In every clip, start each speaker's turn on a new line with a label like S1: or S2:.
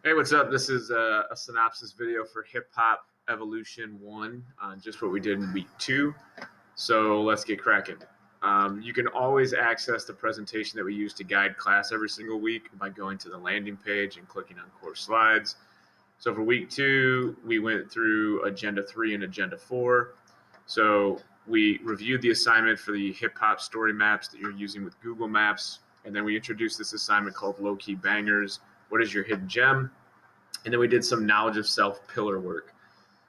S1: Hey, what's up? This is a synopsis video for Hip Hop Evolution 1 on just what we did in week 2. So let's get cracking. You can always access the presentation that we use to guide class every single week by going to the landing page and clicking on course slides. So for week 2, we went through Agenda 3 and Agenda 4. So we reviewed the assignment for the hip hop story maps that you're using with Google Maps. And then we introduced this assignment called Low Key Bangers. What is your hidden gem? And then we did some knowledge of self pillar work.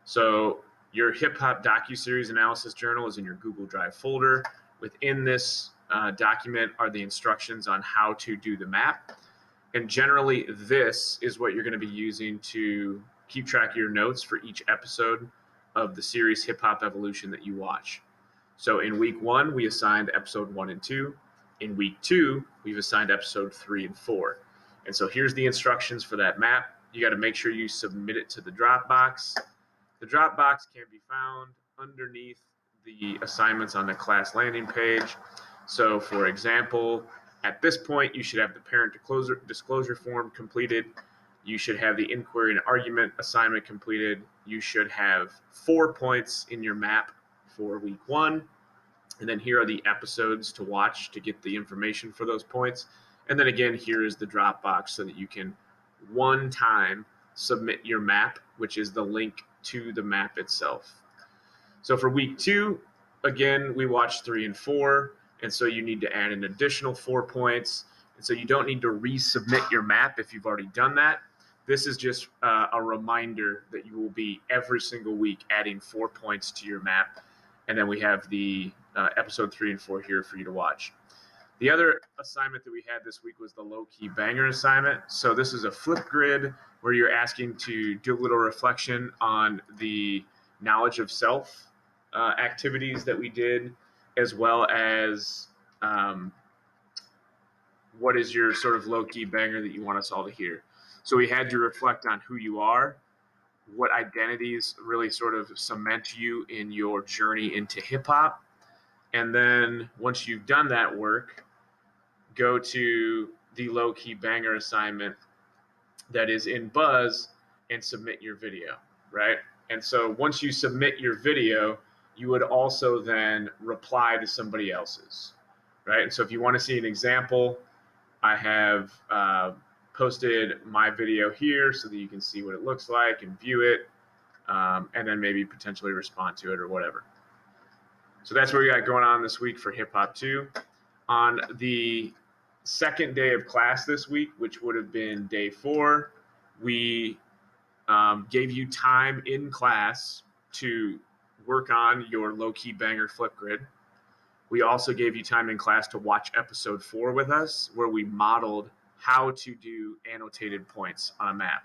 S1: So your hip hop docuseries analysis journal is in your Google Drive folder. Within this document are the instructions on how to do the map. And generally, this is what you're going to be using to keep track of your notes for each episode of the series Hip Hop Evolution that you watch. So in week 1, we assigned episode 1 and 2. In week 2, we've assigned episode 3 and 4. And so here's the instructions for that map. You got to make sure you submit it to the Dropbox. The Dropbox can be found underneath the assignments on the class landing page. So for example, at this point, you should have the parent disclosure form completed. You should have the inquiry and argument assignment completed. You should have 4 points in your map for week 1. And then here are the episodes to watch to get the information for those points. And then again, here is the Dropbox so that you can one time submit your map, which is the link to the map itself. So for week 2, again, we watched 3 and 4. And so you need to add an additional 4 points. And so you don't need to resubmit your map if you've already done that. This is just a reminder that you will be every single week adding 4 points to your map. And then we have the episode 3 and 4 here for you to watch. The other assignment that we had this week was the low-key banger assignment. So this is a flip grid where you're asking to do a little reflection on the knowledge of self activities that we did, as well as what is your sort of low-key banger that you want us all to hear. So we had you reflect on who you are, what identities really sort of cement you in your journey into hip-hop. And then once you've done that work, go to the low-key banger assignment that is in Buzz and submit your video, right? And so once you submit your video, you would also then reply to somebody else's, right? And so if you want to see an example, I have posted my video here so that you can see what it looks like and view it, and then maybe potentially respond to it or whatever. So that's what we got going on this week for Hip Hop 2. On the second day of class this week, which would have been day 4, we gave you time in class to work on your low-key banger flip grid. We also gave you time in class to watch episode 4 with us, where we modeled how to do annotated points on a map.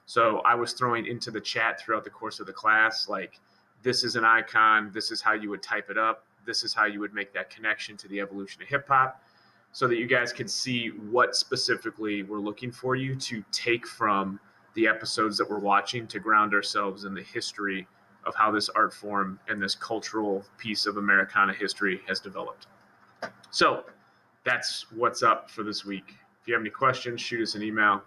S1: So I was throwing into the chat throughout the course of the class, like, this is an icon, this is how you would type it up, this is how you would make that connection to the evolution of hip hop, so that you guys could see what specifically we're looking for you to take from the episodes that we're watching to ground ourselves in the history of how this art form and this cultural piece of Americana history has developed. So that's what's up for this week. If you have any questions, shoot us an email.